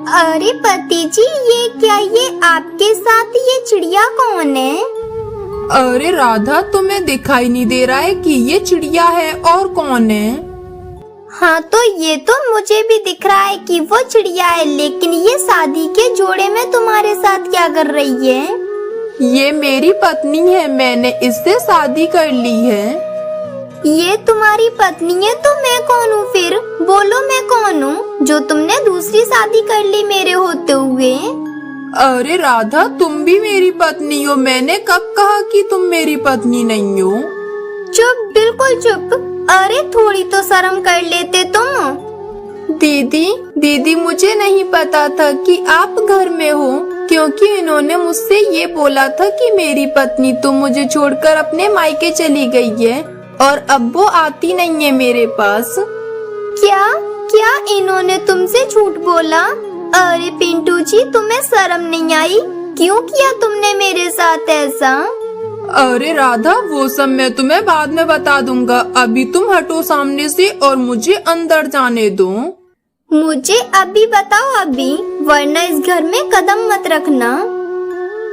अरे पति जी, ये क्या, ये आपके साथ ये चिड़िया कौन है? अरे राधा, तुम्हें दिखाई नहीं दे रहा है कि ये चिड़िया है और कौन है? हाँ तो ये तो मुझे भी दिख रहा है कि वो चिड़िया है, लेकिन ये शादी के जोड़े में तुम्हारे साथ क्या कर रही है? ये मेरी पत्नी है, मैंने इससे शादी कर ली है। ये तुम्हारी पत्नी है तो मैं कौन हूँ फिर? बोलो मैं कौन हूँ जो तुमने दूसरी शादी कर ली मेरे होते हुए? अरे राधा, तुम भी मेरी पत्नी हो। मैंने कब कहा कि तुम मेरी पत्नी नहीं हो? चुप, बिल्कुल चुप। अरे थोड़ी तो शर्म कर लेते तुम। दीदी, मुझे नहीं पता था कि आप घर में हो, क्योंकि इन्होंने मुझसे ये बोला था कि मेरी पत्नी तो मुझे छोड़कर अपने मायके चली गई है और अब वो आती नहीं है मेरे पास। क्या क्या इन्होंने तुमसे झूठ बोला? अरे पिंटू जी, तुम्हें शर्म नहीं आई? क्यों किया तुमने मेरे साथ ऐसा? अरे राधा, वो सब मैं तुम्हें बाद में बता दूंगा। अभी तुम हटो सामने से और मुझे अंदर जाने दो। मुझे अभी बताओ, अभी, वरना इस घर में कदम मत रखना।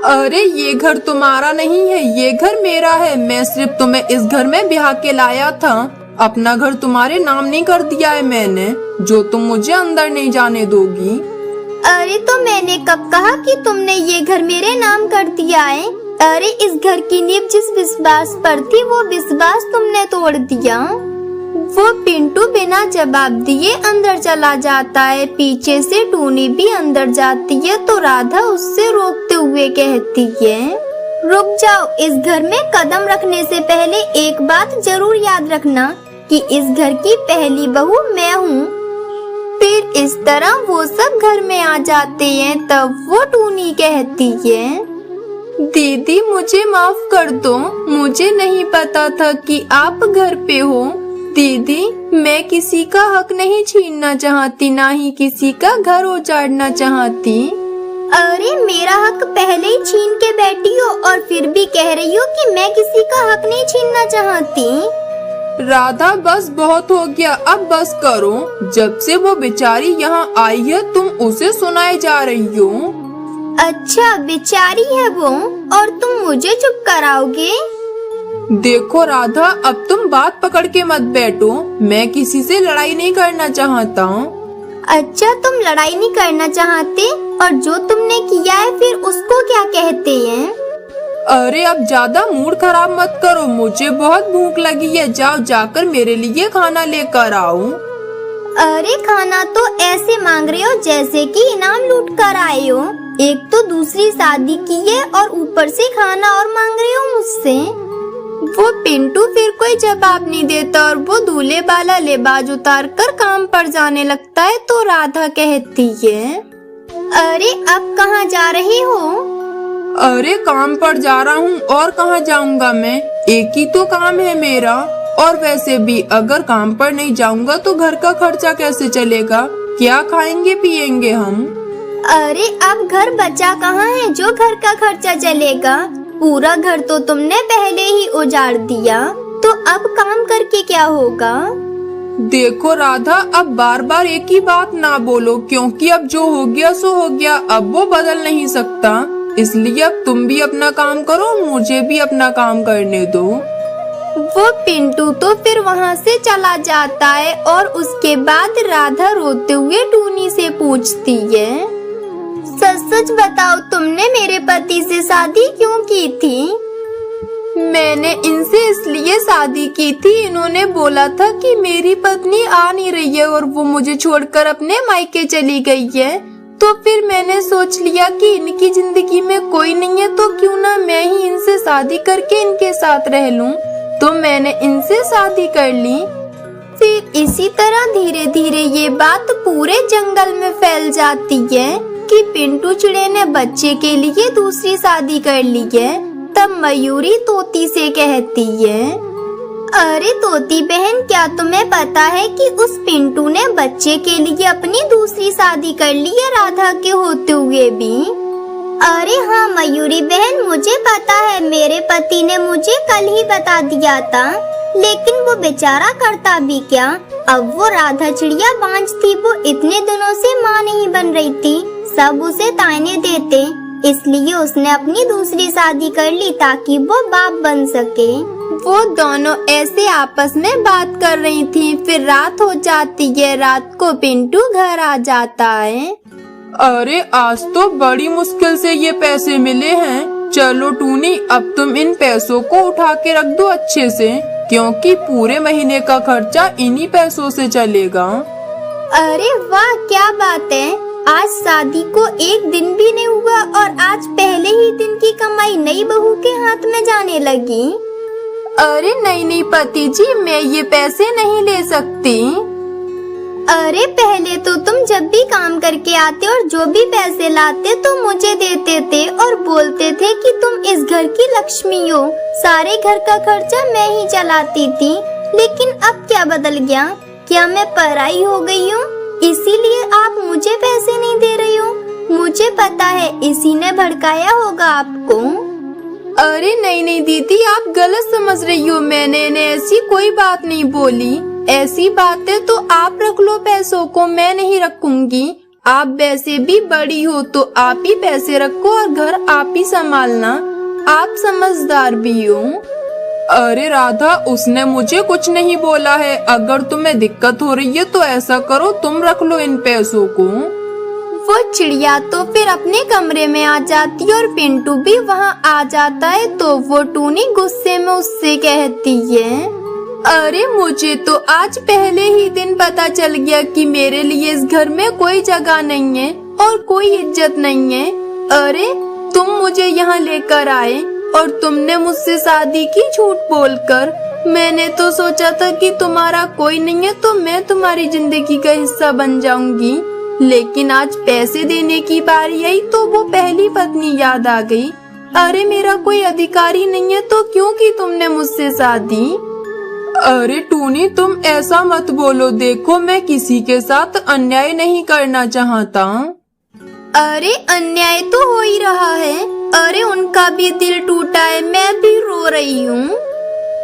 अरे ये घर तुम्हारा नहीं है, ये घर मेरा है। मैं सिर्फ तुम्हें इस घर में ब्याह के लाया था। अपना घर तुम्हारे नाम नहीं कर दिया है मैंने, जो तुम मुझे अंदर नहीं जाने दोगी। अरे तो मैंने कब कहा कि तुमने ये घर मेरे नाम कर दिया है? अरे इस घर की नींव जिस विश्वास पर थी, वो विश्वास तुमने तोड़ दिया। वो पिंटू बिना जवाब दिए अंदर चला जाता है। पीछे से टूनी भी अंदर जाती है तो राधा उससे रोकते हुए कहती है, रुक जाओ, इस घर में कदम रखने से पहले एक बात जरूर याद रखना कि इस घर की पहली बहू मैं हूँ। फिर इस तरह वो सब घर में आ जाते हैं। तब वो टूनी कहती है, दीदी मुझे माफ कर दो, मुझे नहीं पता था कि आप घर पे हो। दीदी, मैं किसी का हक नहीं छीनना चाहती, ना ही किसी का घर उजाड़ना चाहती। अरे मेरा हक पहले ही छीन के बैठी हो और फिर भी कह रही हो कि मैं किसी का हक नहीं छीनना चाहती। राधा, बस बहुत हो गया, अब बस करो। जब से वो बेचारी यहाँ आई है तुम उसे सुनाए जा रही हो। अच्छा, बेचारी है वो और तुम मुझे चुप कराओगे? देखो राधा, अब तुम बात पकड़ के मत बैठो। मैं किसी से लड़ाई नहीं करना चाहता। अच्छा, तुम लड़ाई नहीं करना चाहते और जो तुमने किया है फिर उसको क्या कहते हैं? अरे अब ज्यादा मूड खराब मत करो, मुझे बहुत भूख लगी है। जाओ जाकर मेरे लिए खाना लेकर आओ। अरे खाना तो ऐसे मांग रहे हो जैसे कि इनाम लूट कर आए हो। एक तो दूसरी शादी की है और ऊपर से खाना और मांग रहे हो मुझसे। वो पिंटू फिर कोई जवाब नहीं देता और वो दूल्हे वाला लिबास उतार कर काम पर जाने लगता है तो राधा कहती है, अरे अब कहाँ जा रहे हो? अरे काम पर जा रहा हूँ, और कहाँ जाऊँगा मैं? एक ही तो काम है मेरा। और वैसे भी अगर काम पर नहीं जाऊँगा तो घर का खर्चा कैसे चलेगा? क्या खाएंगे पिएंगे हम? अरे अब घर बचा कहाँ है जो घर का खर्चा चलेगा? पूरा घर तो तुमने पहले ही उजाड़ दिया, तो अब काम करके क्या होगा? देखो राधा, अब बार बार एक ही बात ना बोलो, क्योंकि अब जो हो गया सो हो गया, अब वो बदल नहीं सकता। इसलिए अब तुम भी अपना काम करो, मुझे भी अपना काम करने दो। वो पिंटू तो फिर वहाँ से चला जाता है और उसके बाद राधा रोते हुए टूनी से पूछती है, सच सच बताओ, तुमने मेरे पति से शादी क्यों की थी? मैंने इनसे इसलिए शादी की थी, इन्होंने बोला था कि मेरी पत्नी आ नहीं रही है और वो मुझे छोड़कर अपने मायके चली गई है। तो फिर मैंने सोच लिया कि इनकी जिंदगी में कोई नहीं है तो क्यों ना मैं ही इनसे शादी करके इनके साथ रह लूं। तो मैंने इनसे शादी कर ली। फिर इसी तरह धीरे धीरे ये बात पूरे जंगल में फैल जाती है कि पिंटू चिड़े ने बच्चे के लिए दूसरी शादी कर ली है। तब मयूरी तोती से कहती है, अरे तोती बहन, क्या तुम्हें पता है कि उस पिंटू ने बच्चे के लिए अपनी दूसरी शादी कर ली है राधा के होते हुए भी? अरे हाँ मयूरी बहन, मुझे पता है, मेरे पति ने मुझे कल ही बता दिया था, लेकिन वो बेचारा करता भी क्या। अब वो राधा चिड़िया बांझ थी, वो इतने दिनों से माँ नहीं बन रही थी, सब उसे ताने देते, इसलिए उसने अपनी दूसरी शादी कर ली ताकि वो बाप बन सके। वो दोनों ऐसे आपस में बात कर रही थी, फिर रात हो जाती है। रात को पिंटू घर आ जाता है। अरे आज तो बड़ी मुश्किल से ये पैसे मिले हैं। चलो टूनी, अब तुम इन पैसों को उठा के रख दो अच्छे से, क्योंकि पूरे महीने का खर्चा इन्हीं पैसों से चलेगा। अरे वाह, क्या बात है, आज शादी को एक दिन भी नहीं हुआ और आज पहले ही दिन की कमाई नई बहू के हाथ में जाने लगी। अरे नहीं पति जी, मैं ये पैसे नहीं ले सकती। अरे पहले तो तुम जब भी काम करके आते और जो भी पैसे लाते तो मुझे देते थे और बोलते थे कि तुम इस घर की लक्ष्मी हो, सारे घर का खर्चा मैं ही चलाती थी। लेकिन अब क्या बदल गया? क्या मैं पराई हो गई हूँ, इसीलिए आप मुझे पैसे नहीं दे रही हो? मुझे पता है इसी ने भड़काया होगा आपको। अरे नहीं दीदी, आप गलत समझ रही हो, मैंने ऐसी कोई बात नहीं बोली। ऐसी बातें तो आप रख लो पैसों को, मैं नहीं रखूंगी। आप वैसे भी बड़ी हो तो आप ही पैसे रखो और घर आप ही संभालना, आप समझदार भी हो। अरे राधा, उसने मुझे कुछ नहीं बोला है। अगर तुम्हें दिक्कत हो रही है तो ऐसा करो, तुम रख लो इन पैसों को। वो चिड़िया तो फिर अपने कमरे में आ जाती है और पिंटू भी वहाँ आ जाता है। तो वो टूनी गुस्से में उससे कहती है, अरे मुझे तो आज पहले ही दिन पता चल गया कि मेरे लिए इस घर में कोई जगह नहीं है और कोई इज्जत नहीं है। अरे तुम मुझे यहाँ लेकर आए और तुमने मुझसे शादी की झूठ बोलकर। मैंने तो सोचा था कि तुम्हारा कोई नहीं है तो मैं तुम्हारी जिंदगी का हिस्सा बन जाऊंगी, लेकिन आज पैसे देने की बारी आई तो वो पहली पत्नी याद आ गई। अरे मेरा कोई अधिकारी नहीं है तो क्यों की तुमने मुझसे शादी? अरे टूनी, तुम ऐसा मत बोलो, देखो मैं किसी के साथ अन्याय नहीं करना चाहता। अरे अन्याय तो हो ही रहा है। अरे उनका भी दिल टूटा है, मैं भी रो रही हूँ।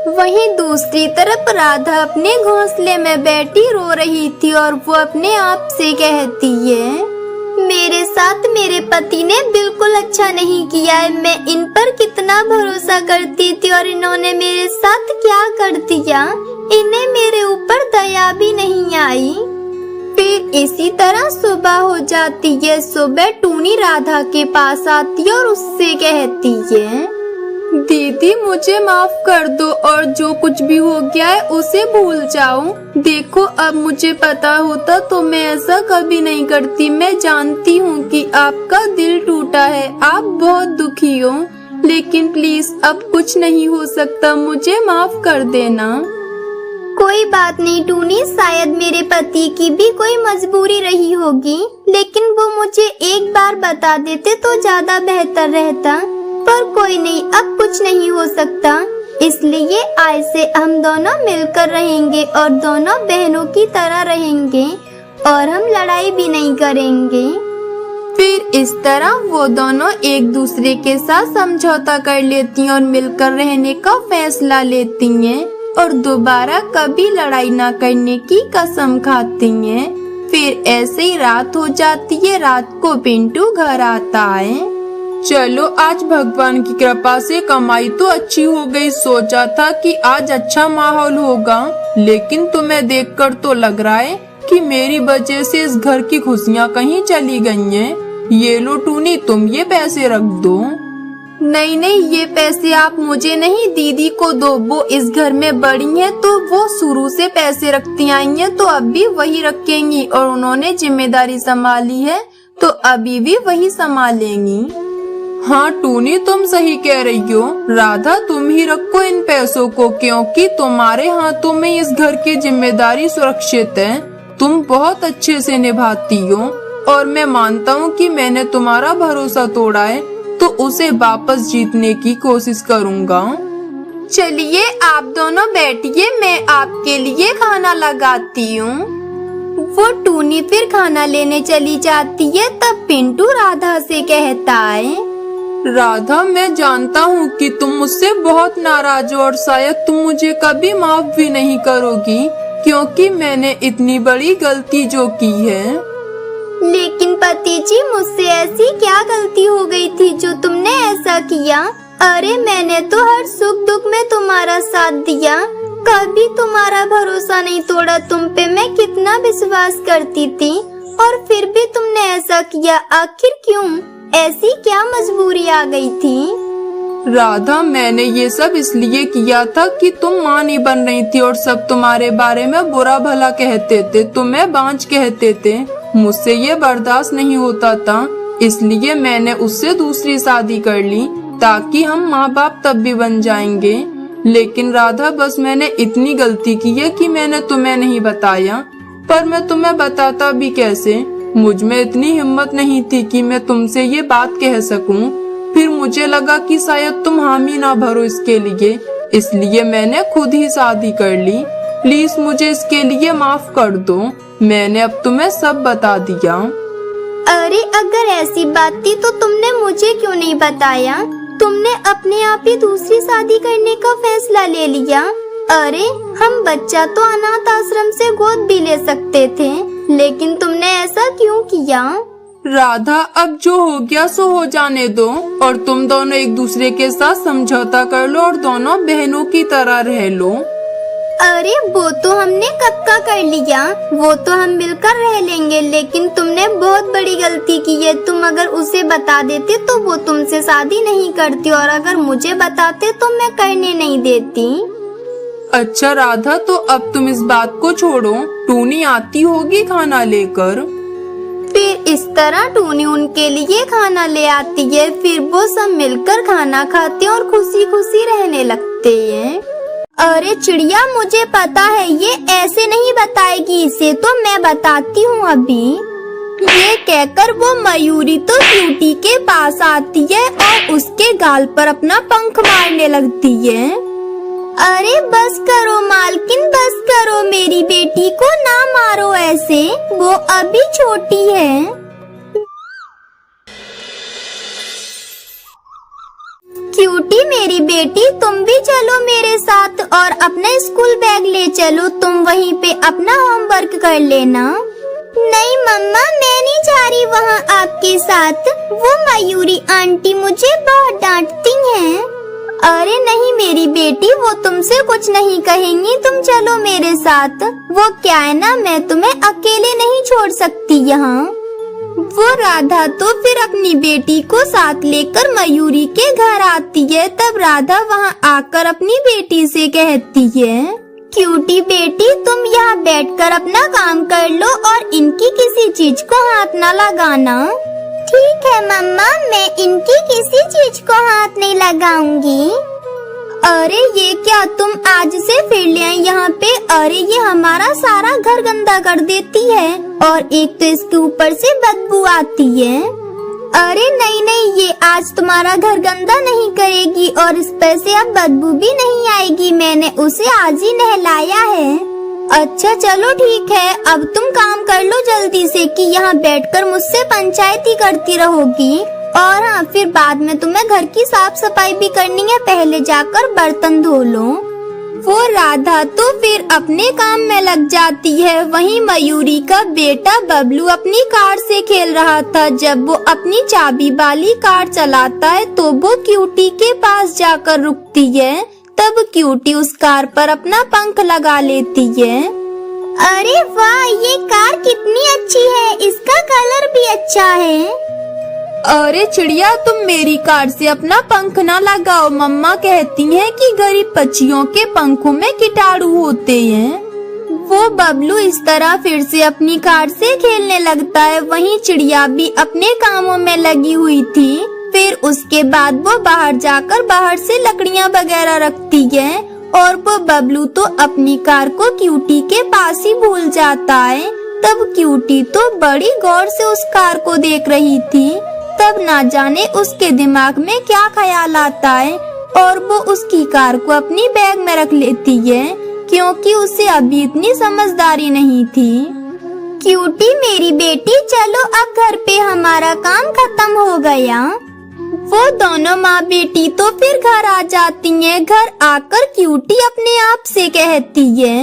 वहीं दूसरी तरफ राधा अपने घोंसले में बैठी रो रही थी और वो अपने आप से कहती है, मेरे साथ मेरे पति ने बिल्कुल अच्छा नहीं किया है। मैं इन पर कितना भरोसा करती थी और इन्होंने मेरे साथ क्या कर दिया। इन्हें मेरे ऊपर दया भी नहीं आई। फिर इसी तरह सुबह हो जाती है। सुबह टूनी राधा के पास आती है और उससे कहती है, दीदी मुझे माफ कर दो और जो कुछ भी हो गया है उसे भूल जाओ। देखो अब मुझे पता होता तो मैं ऐसा कभी नहीं करती। मैं जानती हूँ कि आपका दिल टूटा है, आप बहुत दुखी हो, लेकिन प्लीज अब कुछ नहीं हो सकता, मुझे माफ कर देना। कोई बात नहीं टूनी, शायद मेरे पति की भी कोई मजबूरी रही होगी, लेकिन वो मुझे एक बार बता देते तो ज्यादा बेहतर रहता। पर कोई नहीं, अब कुछ नहीं हो सकता, इसलिए आज से हम दोनों मिलकर रहेंगे और दोनों बहनों की तरह रहेंगे और हम लड़ाई भी नहीं करेंगे। फिर इस तरह वो दोनों एक दूसरे के साथ समझौता कर लेती हैं और मिलकर रहने का फैसला लेती हैं और दोबारा कभी लड़ाई ना करने की कसम खाती हैं। फिर ऐसे ही रात हो जाती है। रात को पिंटू घर आता है। चलो आज भगवान की कृपा से कमाई तो अच्छी हो गई। सोचा था कि आज अच्छा माहौल होगा, लेकिन तुम्हें देखकर तो लग रहा है कि मेरी वजह से इस घर की खुशियाँ कहीं चली गई हैं। ये लो टूनी, तुम ये पैसे रख दो। नहीं, ये पैसे आप मुझे नहीं दीदी को दो। वो इस घर में बड़ी हैं तो वो शुरू से पैसे रखती आई हैं तो अब भी वही रखेंगी और उन्होंने जिम्मेदारी संभाली है तो अभी भी वही संभालेंगी। हाँ टूनी, तुम सही कह रही हो। राधा तुम ही रखो इन पैसों को, क्योंकि तुम्हारे हाथों में इस घर की जिम्मेदारी सुरक्षित है। तुम बहुत अच्छे से निभाती हो और मैं मानता हूँ कि मैंने तुम्हारा भरोसा तोड़ा है तो उसे वापस जीतने की कोशिश करूँगा। चलिए आप दोनों बैठिए, मैं आपके लिए खाना लगाती हूँ। वो टूनी फिर खाना लेने चली जाती है। तब पिंटू राधा से कहता है, राधा, मैं जानता हूँ कि तुम मुझसे बहुत नाराज हो और शायद तुम मुझे कभी माफ भी नहीं करोगी, क्योंकि मैंने इतनी बड़ी गलती जो की है। लेकिन पति जी, मुझसे ऐसी क्या गलती हो गई थी जो तुमने ऐसा किया? अरे मैंने तो हर सुख दुख में तुम्हारा साथ दिया, कभी तुम्हारा भरोसा नहीं तोड़ा। तुम पे मैं कितना विश्वास करती थी और फिर भी तुमने ऐसा किया। आखिर क्यों? ऐसी क्या मजबूरी आ गई थी? राधा, मैंने ये सब इसलिए किया था कि तुम माँ नहीं बन रही थी और सब तुम्हारे बारे में बुरा भला कहते थे, तुम्हें बांझ कहते थे। मुझसे ये बर्दाश्त नहीं होता था, इसलिए मैंने उससे दूसरी शादी कर ली ताकि हम माँ बाप तब भी बन जाएंगे। लेकिन राधा, बस मैंने इतनी गलती की है कि मैंने तुम्हें नहीं बताया, पर मैं तुम्हें बताता भी कैसे? मुझ में इतनी हिम्मत नहीं थी कि मैं तुमसे ये बात कह सकूं। फिर मुझे लगा कि शायद तुम हामी ना भरो इसके लिए, इसलिए मैंने खुद ही शादी कर ली। प्लीज मुझे इसके लिए माफ कर दो, मैंने अब तुम्हें सब बता दिया। अरे अगर ऐसी बात थी तो तुमने मुझे क्यों नहीं बताया? तुमने अपने आप ही दूसरी शादी करने का फैसला ले लिया। अरे हम बच्चा तो अनाथ आश्रम से गोद भी ले सकते थे, लेकिन तुमने ऐसा क्यों किया? राधा, अब जो हो गया सो हो जाने दो और तुम दोनों एक दूसरे के साथ समझौता कर लो और दोनों बहनों की तरह रह लो। अरे वो तो हमने कब का कर लिया, वो तो हम मिलकर रह लेंगे। लेकिन तुमने बहुत बड़ी गलती की है। तुम अगर उसे बता देते तो वो तुमसे शादी नहीं करती, और अगर मुझे बताते तो मैं करने नहीं देती। अच्छा राधा, तो अब तुम इस बात को छोड़ो, टूनी आती होगी खाना लेकर। फिर इस तरह टूनी उनके लिए खाना ले आती है, फिर वो सब मिलकर खाना खाते और खुशी खुशी रहने लगते हैं। अरे चिड़िया, मुझे पता है ये ऐसे नहीं बताएगी, इसे तो मैं बताती हूँ अभी। ये कहकर वो मयूरी तो क्यूटी के पास आती है और उसके गाल पर अपना पंख मारने लगती है। अरे बस करो मालकिन, बस करो, मेरी बेटी को ना मारो ऐसे, वो अभी छोटी है। क्यूटी मेरी बेटी, तुम भी चलो मेरे साथ और अपना स्कूल बैग ले चलो। तुम वहीं पे अपना होमवर्क कर लेना। नहीं मम्मा, मैं नहीं जा रही वहाँ आपके साथ, वो मयूरी आंटी मुझे बहुत डांटती हैं। अरे नहीं मेरी बेटी, वो तुमसे कुछ नहीं कहेंगी, तुम चलो मेरे साथ। वो क्या है ना, मैं तुम्हें अकेले नहीं छोड़ सकती यहाँ। वो राधा तो फिर अपनी बेटी को साथ लेकर मयूरी के घर आती है। तब राधा वहाँ आकर अपनी बेटी से कहती है, क्यूटी बेटी, तुम यहाँ बैठकर अपना काम कर लो और इनकी किसी चीज को हाथ न लगाना। ठीक है मम्मा, मैं इनकी किसी चीज को हाथ नहीं लगाऊंगी। अरे ये क्या, तुम आज से फिर ले आई यहाँ पे? अरे ये हमारा सारा घर गंदा कर देती है, और एक तो इसके ऊपर से बदबू आती है। अरे नहीं नहीं, ये आज तुम्हारा घर गंदा नहीं करेगी और इस पर से अब बदबू भी नहीं आएगी, मैंने उसे आज ही नहलाया है। अच्छा चलो ठीक है, अब तुम काम कर लो जल्दी से कि यहाँ बैठकर मुझसे पंचायती करती रहोगी। और हाँ, फिर बाद में तुम्हें घर की साफ सफाई भी करनी है, पहले जाकर बर्तन धो लो। वो राधा तो फिर अपने काम में लग जाती है। वहीं मयूरी का बेटा बबलू अपनी कार से खेल रहा था। जब वो अपनी चाबी वाली कार चलाता है तो वो क्यूटी के पास जाकर रुकती है। तब क्यूटी उस कार पर अपना पंख लगा लेती है। अरे वाह, ये कार कितनी अच्छी है, इसका कलर भी अच्छा है। अरे चिड़िया, तुम मेरी कार से अपना पंख ना लगाओ, मम्मा कहती हैं कि गरीब पक्षियों के पंखों में कीटाणु होते हैं। वो बबलू इस तरह फिर से अपनी कार से खेलने लगता है। वहीं चिड़िया भी अपने कामों में लगी हुई थी। फिर उसके बाद वो बाहर जाकर बाहर से लकड़ियाँ वगैरह रखती है और वो बबलू तो अपनी कार को क्यूटी के पास ही भूल जाता है। तब क्यूटी तो बड़ी गौर से उस कार को देख रही थी। तब ना जाने उसके दिमाग में क्या ख्याल आता है और वो उसकी कार को अपनी बैग में रख लेती है, क्योंकि उसे अभी इतनी समझदारी नहीं थी। क्यूटी मेरी बेटी, चलो अब घर पे हमारा काम खत्म हो गया। वो दोनों माँ बेटी तो फिर घर आ जाती हैं। घर आकर क्यूटी अपने आप से कहती है,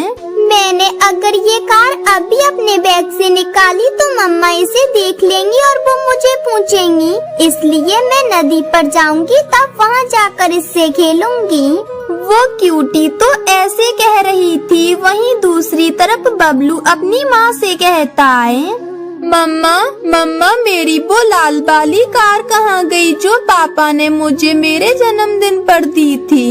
मैंने अगर ये कार अभी अपने बैग से निकाली तो मम्मा इसे देख लेंगी और वो मुझे पूछेंगी, इसलिए मैं नदी पर जाऊंगी, तब वहाँ जाकर इससे खेलूंगी। वो क्यूटी तो ऐसे कह रही थी, वहीं दूसरी तरफ बबलू अपनी माँ से कहता है, मम्मा मम्मा मेरी वो लाल वाली कार कहाँ गई जो पापा ने मुझे मेरे जन्मदिन पर दी थी।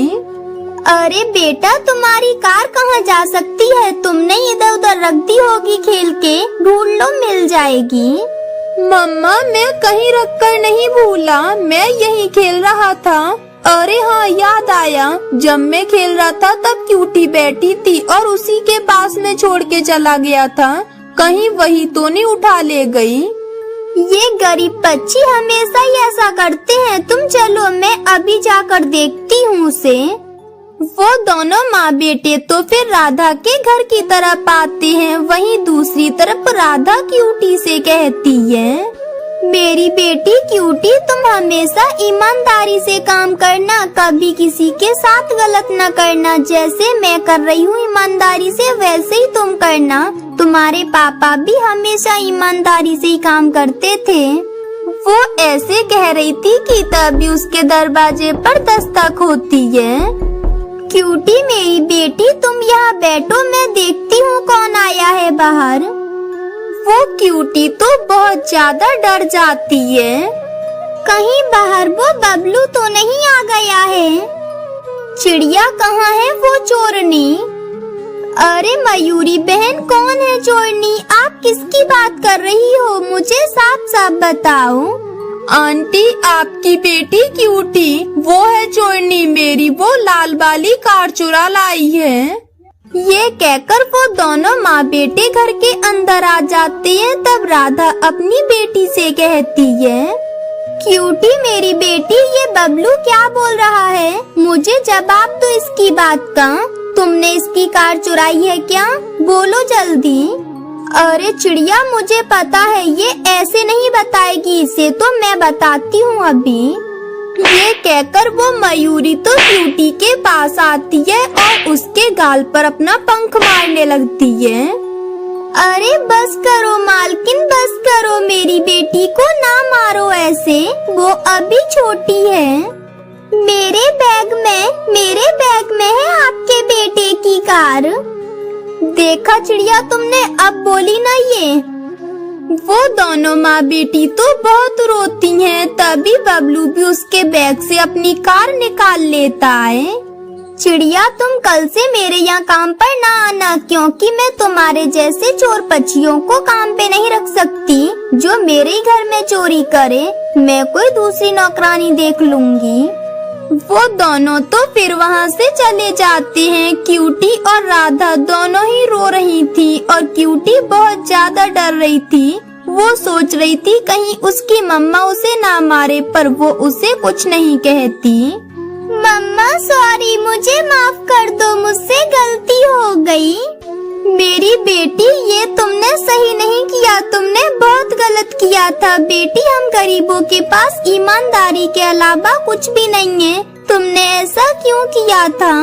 अरे बेटा, तुम्हारी कार कहाँ जा सकती है, तुमने इधर उधर रख दी होगी खेल के, ढूंढ लो मिल जाएगी। मम्मा मैं कहीं रखकर नहीं भूला, मैं यहीं खेल रहा था। अरे हाँ याद आया, जब मैं खेल रहा था तब क्यूटी बैठी थी और उसी के पास में छोड़ के चला गया था, कहीं वही तो नहीं उठा ले गई। ये गरीब बच्ची हमेशा ही ऐसा करते हैं। तुम चलो, मैं अभी जाकर देखती हूँ उसे। वो दोनों माँ बेटे तो फिर राधा के घर की तरफ आते हैं। वहीं दूसरी तरफ राधा क्यूटी से कहती है, मेरी बेटी क्यूटी, तुम हमेशा ईमानदारी से काम करना, कभी किसी के साथ गलत न करना। जैसे मैं कर रही हूँ ईमानदारी से, वैसे ही तुम करना। तुम्हारे पापा भी हमेशा ईमानदारी से ही काम करते थे। वो ऐसे कह रही थी कि तभी उसके दरवाजे पर दस्तक होती है। क्यूटी मेरी बेटी, तुम यहाँ बैठो, मैं देखती हूँ कौन आया है बाहर। वो क्यूटी तो बहुत ज्यादा डर जाती है, कहीं बाहर वो बबलू तो नहीं आ गया है। चिड़िया कहाँ है वो चोरनी? अरे मयूरी बहन, कौन है चोरनी? आप किसकी बात कर रही हो, मुझे साफ साफ बताओ। आंटी, आपकी बेटी क्यूटी, वो है चोरनी मेरी, वो लाल वाली कार चुरा लाई है। ये कहकर वो दोनों माँ बेटे घर के अंदर आ जाते हैं। तब राधा अपनी बेटी से कहती है, क्यूटी मेरी बेटी, ये बबलू क्या बोल रहा है? मुझे जवाब दो इसकी बात का। तुमने इसकी कार चुराई है क्या? बोलो जल्दी। अरे चिड़िया, मुझे पता है, ये ऐसे नहीं बताएगी, इसे तो मैं बताती हूँ अभी। ये कहकर वो मयूरी तो क्यूटी के पास आती है और उसके गाल पर अपना पंख मारने लगती है। अरे बस करो मालकिन, बस करो, मेरी बेटी को ना मारो ऐसे, वो अभी छोटी है। मेरे बैग में है आपके बेटे की कार। देखा चिड़िया, तुमने अब बोली ना ये। वो दोनों माँ बेटी तो बहुत रोती हैं। तभी बबलू भी उसके बैग से अपनी कार निकाल लेता है। चिड़िया, तुम कल से मेरे यहाँ काम पर ना आना, क्योंकि मैं तुम्हारे जैसे चोर पक्षियों को काम पे नहीं रख सकती जो मेरे ही घर में चोरी करे। मैं कोई दूसरी नौकरानी देख लूंगी। वो दोनों तो फिर वहाँ से चले जाते हैं। क्यूटी और राधा दोनों ही रो रही थी और क्यूटी बहुत ज्यादा डर रही थी। वो सोच रही थी कहीं उसकी मम्मा उसे ना मारे, पर वो उसे कुछ नहीं कहती। मम्मा सॉरी, मुझे माफ कर दो, मुझसे गलती हो गई। मेरी बेटी, ये तुमने सही नहीं किया, तुमने बहुत गलत किया था बेटी। हम गरीबों के पास ईमानदारी के अलावा कुछ भी नहीं है। तुमने ऐसा क्यों किया था?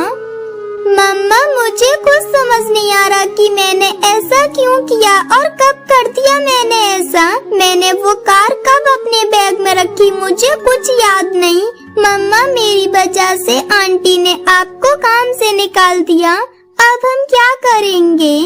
मम्मा, मुझे कुछ समझ नहीं आ रहा कि मैंने ऐसा क्यों किया और कब कर दिया मैंने ऐसा। मैंने वो कार कब अपने बैग में रखी, मुझे कुछ याद नहीं। मम्मा, मेरी वजह से आंटी ने आपको काम से निकाल दिया, अब हम क्या करेंगे?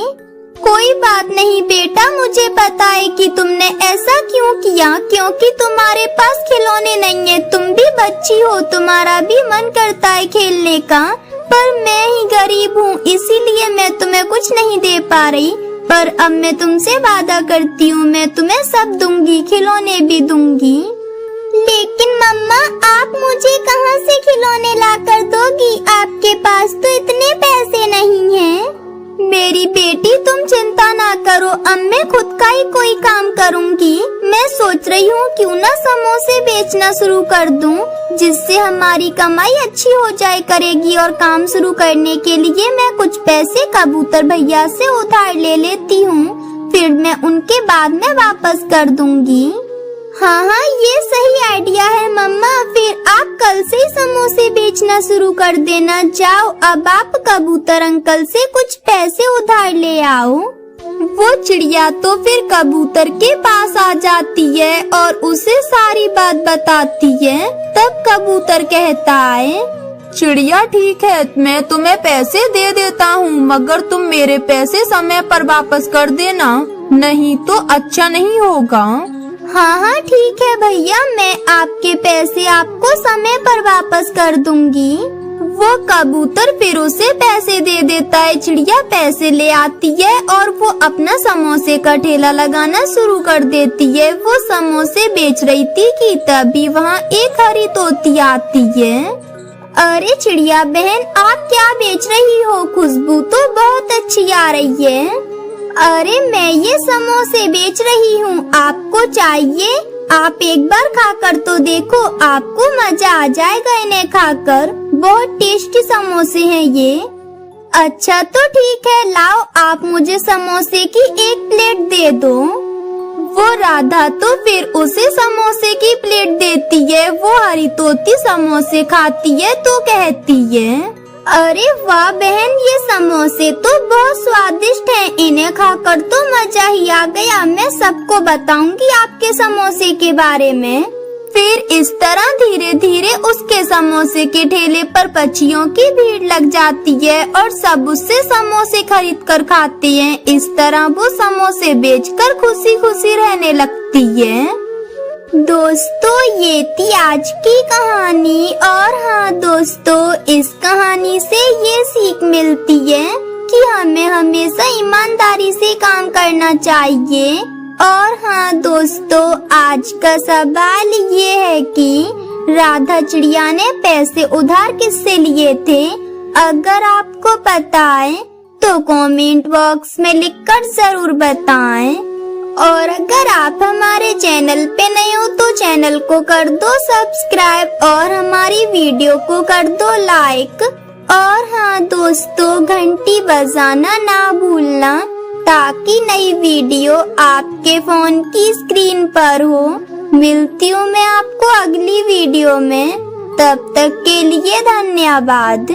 कोई बात नहीं बेटा, मुझे पता है कि तुमने ऐसा क्यों किया, क्योंकि तुम्हारे पास खिलौने नहीं है। तुम भी बच्ची हो, तुम्हारा भी मन करता है खेलने का, पर मैं ही गरीब हूँ, इसीलिए मैं तुम्हें कुछ नहीं दे पा रही। पर अब मैं तुमसे वादा करती हूँ, मैं तुम्हें सब दूंगी, खिलौने भी दूंगी। लेकिन मम्मा, आप मुझे कहाँ से खिलौने ला कर दोगी? आपके पास तो इतने पैसे नहीं हैं। मेरी बेटी, तुम चिंता ना करो, अब मैं खुद का ही कोई काम करूँगी। मैं सोच रही हूँ क्यों ना समोसे बेचना शुरू कर दूँ, जिससे हमारी कमाई अच्छी हो जाए करेगी। और काम शुरू करने के लिए मैं कुछ पैसे कबूतर भैया से उधार ले लेती हूँ, फिर मैं उनके बाद में वापस कर दूँगी। हाँ हाँ, ये सही आइडिया है मम्मा। फिर आप कल से ही समोसे बेचना शुरू कर देना। जाओ, अब आप कबूतर अंकल से कुछ पैसे उधार ले आओ। वो चिड़िया तो फिर कबूतर के पास आ जाती है और उसे सारी बात बताती है। तब कबूतर कहता है, चिड़िया ठीक है, मैं तुम्हें पैसे दे देता हूँ, मगर तुम मेरे पैसे समय पर वापस कर देना, नहीं तो अच्छा नहीं होगा। हाँ हाँ ठीक है भैया, मैं आपके पैसे आपको समय पर वापस कर दूंगी। वो कबूतर फिर उसे पैसे दे देता है। चिड़िया पैसे ले आती है और वो अपना समोसे का ठेला लगाना शुरू कर देती है। वो समोसे बेच रही थी कि तभी वहाँ एक हरी तोती आती है। अरे चिड़िया बहन, आप क्या बेच रही हो? खुशबू तो बहुत अच्छी आ रही है। अरे मैं ये समोसे बेच रही हूँ, आपको चाहिए? आप एक बार खाकर तो देखो, आपको मजा आ जाएगा इन्हें खाकर। बहुत टेस्टी समोसे हैं ये। अच्छा तो ठीक है, लाओ आप मुझे समोसे की एक प्लेट दे दो। वो राधा तो फिर उसे समोसे की प्लेट देती है। वो हरी तोती समोसे खाती है तो कहती है, अरे वाह बहन, ये समोसे तो बहुत स्वादिष्ट हैं। इन्हें खाकर तो मजा ही आ गया। मैं सबको बताऊंगी आपके समोसे के बारे में। फिर इस तरह धीरे धीरे उसके समोसे के ठेले पर पक्षियों की भीड़ लग जाती है और सब उससे समोसे खरीद कर खाते हैं। इस तरह वो समोसे बेचकर खुशी खुशी रहने लगती है। दोस्तों, ये थी आज की कहानी। और हाँ दोस्तों, इस कहानी से ये सीख मिलती है कि हमें हमेशा ईमानदारी से काम करना चाहिए। और हाँ दोस्तों, आज का सवाल ये है कि राधा चिड़िया ने पैसे उधार किससे लिए थे? अगर आपको पता है तो कमेंट बॉक्स में लिखकर जरूर बताएं। और अगर आप हमारे चैनल पे नए हो तो चैनल को कर दो सब्सक्राइब और हमारी वीडियो को कर दो लाइक। और हाँ दोस्तों, घंटी बजाना ना भूलना ताकि नई वीडियो आपके फोन की स्क्रीन पर हो। मिलती हूँ मैं आपको अगली वीडियो में, तब तक के लिए धन्यवाद।